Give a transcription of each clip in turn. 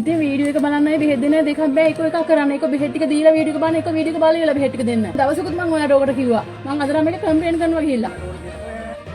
ඉතින් වීඩියෝ එක බලන්නයි බෙහෙත් දෙන්න දෙකක් බෑ එක එකක් කරන්න. එක බෙහෙත් ටික දීලා වීඩියෝ එක බලන්න, එක වීඩියෝ එක බලලා බෙහෙත් ටික දෙන්න. දවසකුත් මම ඔයාලට ඕකට කිව්වා. මම අද නම් මේක කම්ප්ලේන්ට් කරනවා ගිහිල්ලා.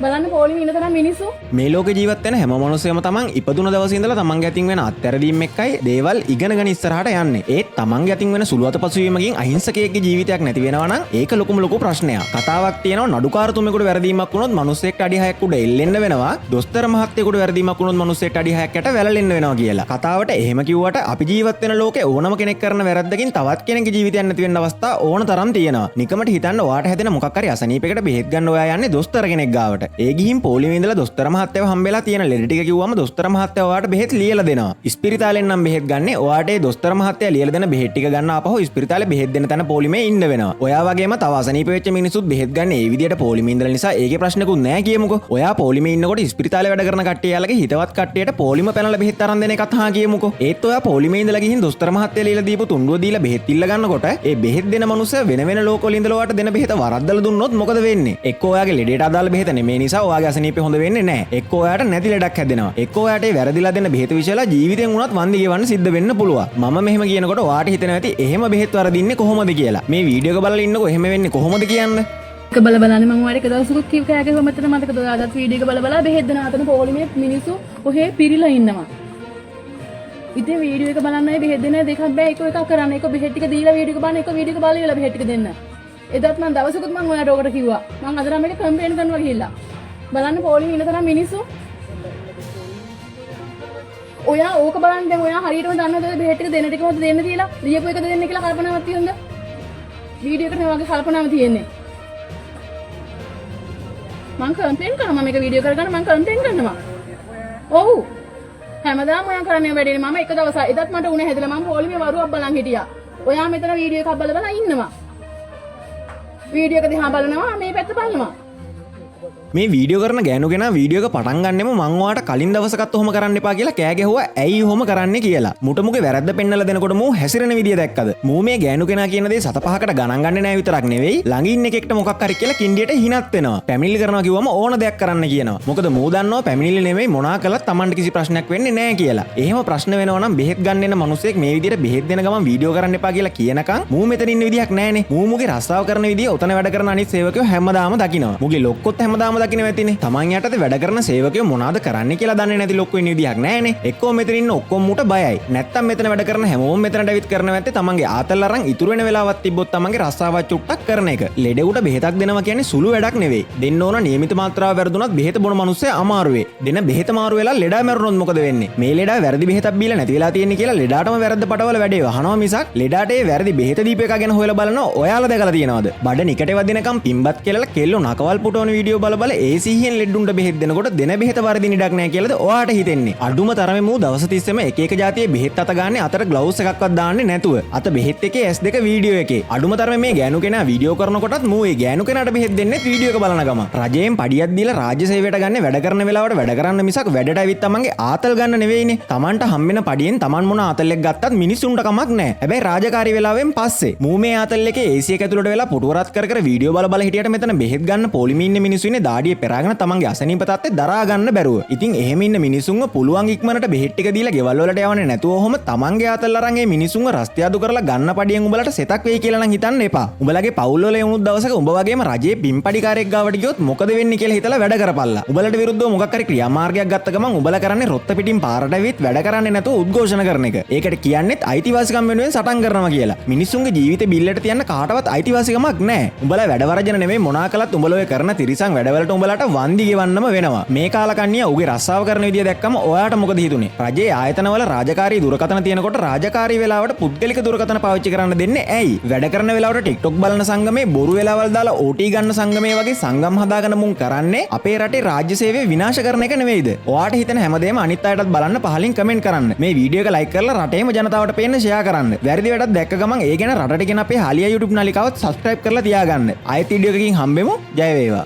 බලන්න පොලිමේ ඉන්න තරම් මිනිස්සු මේ ලෝකේ ජීවත් වෙන හැම මිනිස්සෙම තමන් ඉපදුන දවසේ ඉඳලා තමන්ගේ අතින් වෙන අත්හැරදීම් එක්කයි දේවල් ඉගෙනගෙන ඉස්සරහට යන්නේ. ඒත් තමන්ගේ අතින් වෙන සුළු අතපසුවීමකින් අහිංසකයෙක්ගේ ජීවිතයක් නැති වෙනවා නම් ඒක ලොකුම ලොකු ප්‍රශ්නයක්. කතාවක් තියෙනවා නඩුකාරතුමෙකුට වැරදීමක් වුණොත් මිනිස්සෙක්ට අඩි 6ක් උඩ එල්ලෙන්න වෙනවා. දොස්තර මහත්තයෙකුට වැරදීමක් වුණොත් මිනිස්සෙක්ට අඩි 6ක් යට වැළලෙන්න වෙනවා කියලා. කතාවට එහෙම කිව්වට අපි ජීවත් වෙන ලෝකේ ඕනම කෙනෙක් කරන වැරද්දකින් තවත් කෙනෙක්ගේ ජීවිතයක් නැති වෙන්න අවස්ථා ඕන තරම් තියෙනවා. නිකමට හිතන්න ඔයාට හැදෙන මොකක් හරි අසනීපයකට බෙහෙත් ගන්න ඔයා යන්නේ දොස්තර කෙනෙක් ගාවට. ඒ ගිහින් පොලිමේ ඉඳලා දොස්තර මහත්තයව හම්බෙලා තියෙන ලෙඩ ටික කිව්වම දොස්තර මහත්තයා ඔයාට බෙහෙත් ලියලා දෙනවා. ඉස්පිරිතාලෙන් නම් බෙහෙත් ගන්නෙ ඔයාට ඒ දොස්තර මහත්තයා ලියලා දෙන බෙහෙත් ටික ගන්න ආපහු ඉස්පිරිතාලේ බෙහෙත් දෙන තැන පොලිමේ ඉන්න වෙනවා. ඔයා වගේම තව අසනීප වෙච්ච මිනිස්සුත් බෙහෙත් ගන්න ඒ විදියට පොලිමේ ඉඳලා නිසා ඒකේ ප්‍රශ්නකුත් නැහැ කියමුකෝ. ඔයා පොලිමේ ඉන්නකොට ඉස්පිරිතාලේ වැඩ කරන කට්ටියලගේ හිතවත් කට්ටියට පොලිම පැනලා බෙහෙත් අරන් දෙන එකත් හා කියමුකෝ. ඒත් ඔයා පොලිමේ ඉඳලා ගිහින් දොස්තර මහත්තයා ලියලා දීපු තුන්ඩුව දීලා බෙහෙත් ඉල්ල ගන්නකොට ඒ බෙහෙත් දෙන මනුස්සයා වෙන වෙන ලෝකවල ඉඳලා ඔයාට දෙන බෙහෙත වරද්දලා දුන්නොත් මොකද වෙන්නේ? එක්ක ඔයාගේ ලෙඩේට අදාළ බෙහෙත නෙමෙයි නිසා ඔයාගේ අසනීපේ හොඳ වෙන්නේ නැහැ. එක්ක ඔයාට නැති ලෙඩක් හැදෙනවා. එක්ක ඔයාට වැරදිලා දෙන බෙහෙත විශේෂලා ජීවිතෙන් උනත් වන්දි ගෙවන්න සිද්ධ වෙන්න පුළුවන්. මම මෙහෙම කියනකොට ඔයාට හිතෙනවා ඇති එහෙම බෙහෙත් වරදින්නේ කොහොමද කියලා. මේ වීඩියෝ එක බලලා ඉන්නකො එහෙම වෙන්නේ කොහොමද කියන්න. එක බල බලන්නේ මම ඔයාලට එක දවසකුත් කිව්ව කෑගේ මතක මතකද ඔයාලට වීඩියෝ එක බල බල බෙහෙත් දෙන අතන පොලිමේ මිනිස්සු ඔහේ පිරීලා ඉන්නවා. ඉතින් වීඩියෝ එක බලන්නයි බෙහෙත් දෙන්න දෙකක් බෑ එක එකක් කරන්න. එක බෙහෙත් ටික දීලා වීඩියෝ එක බලන්න, එක වීඩියෝ එක බලලා බෙහෙත් ටික දෙන්න. එදත් මම දවසකුත් මම ඔයාලට ඕකට කිව්වා. මම අද නම් මේක කම්ප්ලේන්ට් කරනවා ගිහිල්ලා. බලන්න පොලිමේ ඉන්න තරම් මිනිස්සු ඔයා ඕක බලන්න දැන් ඔයා හරියටම දන්නවද බෙහෙත් ටික දෙන්න ටික මොකද දෙන්න කියලා ලියපු එකද දෙන්න කියලා කල්පනාවක් තියෙනවද? වීඩියෝ එකට මේ වගේ කල්පනාවක් තියෙන්නේ. මම කම්ප්ලේන්ට් කරනවා මේක වීඩියෝ කරගන්න මම කම්ප්ලේන්ට් කරනවා. ඔව්. හැමදාම ඔයා කරන්නේ වැඩේ මම එක දවසක් එදත් මට උණ හැදලා මම පොලිමේ වරුවක් බලන් හිටියා. ඔයා මෙතන වීඩියෝ එකක් බලලා ඉන්නවා. වීඩියෝ එක දිහා බලනවා මේ පැත්ත බලනවා. මේ වීඩියෝ කරන ගෑනුගෙනා වීඩියෝ එක පටන් ගන්නෙම මං ඔයාට කලින් දවසකත් ඔහොම කරන්න එපා කියලා කෑ ගැහුවා. ඇයි ඔහොම කරන්නේ කියලා. මුටමුගේ වැරද්ද පෙන්නලා දෙනකොට මූ හැසිරෙන විදිය දැක්කද? මූ මේ ගෑනුගෙනා කියන දේ සත පහකට ගණන් ගන්නේ නැහැ විතරක් නෙවෙයි ළඟ ඉන්න එකෙක්ට මොකක් හරි කියලා කින්ඩියට හිනත් වෙනවා. පැමිණිලි කරනවා කිව්වම ඕන දෙයක් කරන්න කියනවා. මොකද මූ දන්නවා පැමිණිලි නෙවෙයි මොනා කළත් Tamanට කිසි ප්‍රශ්නයක් වෙන්නේ නැහැ කියලා. එහෙම ප්‍රශ්න වෙනවා නම් බෙහෙත් ගන්න එන මිනිස්සෙක් මේ විදියට බෙහෙත් දෙන ගමන් වීඩියෝ කරන්න එපා කියලා කියනකම් මූ මෙතන ඉන්න විදියක් නැහැනේ. මූ මුගේ රස්සාව කරන විදිය උතන වැඩ කරන අනිත් සේවකයෝ හැමදාම දකිනවා. මුගේ ලොක්කොත් හැමදාම දකිනවා ඇතිනේ. තමන් යටතේ වැඩ කරන සේවකයෝ මොනවද කරන්නේ කියලා දන්නේ නැති ලොක්කෝ ඉන්න විදියක් නැහැනේ. එක්කෝ මෙතන ඉන්න ඔක්කොම මුට බයයි. නැත්තම් මෙතන වැඩ කරන හැමෝම මෙතනට ඇවිත් කරන වැත්තේ තමන්ගේ ආතල් අරන් ඉතුරු වෙන වෙලාවක් තිබ්බොත් තමන්ගේ රස්සාවක් චුට්ටක් කරන එක. ලෙඩෙකුට බෙහෙතක් දෙනවා කියන්නේ සුළු වැඩක් නෙවෙයි. දෙන්න ඕන නියමිත මාත්‍රාව වැරදුනත් බෙහෙත බොන මිනිස්සයා අමාරු වෙයි. දෙන බෙහෙත මාරු වෙලා ලෙඩා මැරුණොත් මොකද වෙන්නේ? මේ ලෙඩා වැරදි බෙහෙතක් බීලා නැති වෙලා තියෙන්නේ කියලා ලෙඩාටම වැරද්ද පටවල වැඩේ වහනවා මිසක් ලෙඩාට ඒ වැරදි බෙහෙත දීප එක ගැන හොයලා බලනවා ඔයාලා දැකලා තියෙනවද? බඩ නිකට වදිනකම් පිම්බත් කෙලලා කෙල්ලෝ නකවල් පුටවන වීඩියෝ බල ඒ සීහෙන් ලෙඩුන්ට බෙහෙත් දෙනකොට දෙන බෙහෙත වරදින ඉඩක් නැහැ කියලාද ඔයාට හිතෙන්නේ? අඩුම තරමේ මූ දවස් 30ෙම එක එක જાතියේ බෙහෙත් අත ගන්න අතට ග්ලව්ස් එකක්වත් දාන්නේ නැතුව. අත බෙහෙත් එකේ S2 වීඩියෝ එකේ. අඩුම තරමේ මේ ගෑනු කෙනා වීඩියෝ කරනකොටත් මූ ඒ ගෑනු කෙනාට බෙහෙත් දෙන්නේ වීඩියෝ එක බලන ගම. රජයෙන් පඩියක් දීලා රාජ්‍ය සේවයට ගන්න වැඩ කරන වෙලාවට වැඩ කරන්න මිසක් වැඩට ඇවිත් තමන්ගේ ආතල් ගන්න නෙවෙයිනේ. තමන්ට හම්බෙන පඩියෙන් තමන් මොන ආතල් එක ගත්තත් මිනිස්සුන්ට කමක් නැහැ. හැබැයි රාජකාරී වෙලාවෙන් පස්සේ මූ මේ ආතල් එකේ AC එක ඇතුළට වෙලා පුටුවරත් කර වීඩියෝ බල හිටියට මෙතන බෙහෙත් ගන්න පොලිමේ ඉන්න මිනිස්සු ඉන්නේ දාඩිය පෙරාගෙන තමන්ගේ අසනීප තත්ත්වය දරා ගන්න බැරුව. ඉතින් එහෙම ඉන්න මිනිසුන්ව පුළුවන් ඉක්මනට බෙහෙත් ටික දීලා ගෙවල් වලට යවන්නේ නැතුව ඔහොම තමන්ගේ ආතල් අරන් ඒ මිනිසුන්ව රස්තියාදු කරලා ගන්න පඩියෙන් උඹලට සෙතක් වෙයි කියලා නම් හිතන්න එපා. උඹලගේ පවුල් වල යමුත් දවසක උඹ වගේම රජයේ පින්පඩිකාරයෙක් ගාවට ගියොත් මොකද වෙන්නේ කියලා හිතලා වැඩ කරපල්ලා. උඹලට විරුද්ධව මොකක් හරි ක්‍රියාමාර්ගයක් ගත්ත ගමන් උඹලා කරන්නේ රොත්ත පිටින් පාරට ඇවිත් වැඩ කරන්නේ නැතුව උද්ඝෝෂණ කරන එක. ඒකට කියන්නේත් අයිතිවාසිකම් වෙනුවෙන් සටන් කරනවා කියලා. මිනිසුන්ගේ ජීවිත බිල්ලට තියන්න කාටවත් අයිතිවාසිකමක් නැහැ. උඹලා වැඩ වරජන නෙමෙයි මොනා කළත් උඹලා ඔය කරන තිරිසන් වැඩවලට උඹලට වන්දි ගෙවන්නම වෙනවා. මේ කාලකන්ණිය උගේ රස්සාව කරන විදිය දැක්කම ඔයාට මොකද හිතුනේ? රජයේ ආයතනවල රාජකාරී දුරකථන තියෙනකොට රාජකාරී වෙලාවට පුද්ගලික දුරකථන පාවිච්චි කරන්න දෙන්නේ ඇයි? වැඩ කරන වෙලාවට TikTok බලන සංගමේ බොරු වෙලාවල් දාලා OT ගන්න සංගමේ වගේ සංගම් හදාගෙන මුන් කරන්නේ අපේ රටේ රාජ්‍ය සේවය විනාශ කරන එක නෙවෙයිද? ඔයාට හිතෙන හැමදේම අනිත් අයටත් බලන්න පහලින් කමෙන්ට් කරන්න. මේ වීඩියෝ එක ලයික් කරලා රටේම ජනතාවට පේන්න ෂෙයා කරන්න. වැරදි වැඩක් දැක්ක ගමන් ඒ ගැන රටට කියන අපේ හාලියා YouTube නාලිකාවත් subscribe කරලා තියාගන්න. ආයෙත් වීඩියෝ එකකින් හම්බෙමු. ජය වේවා.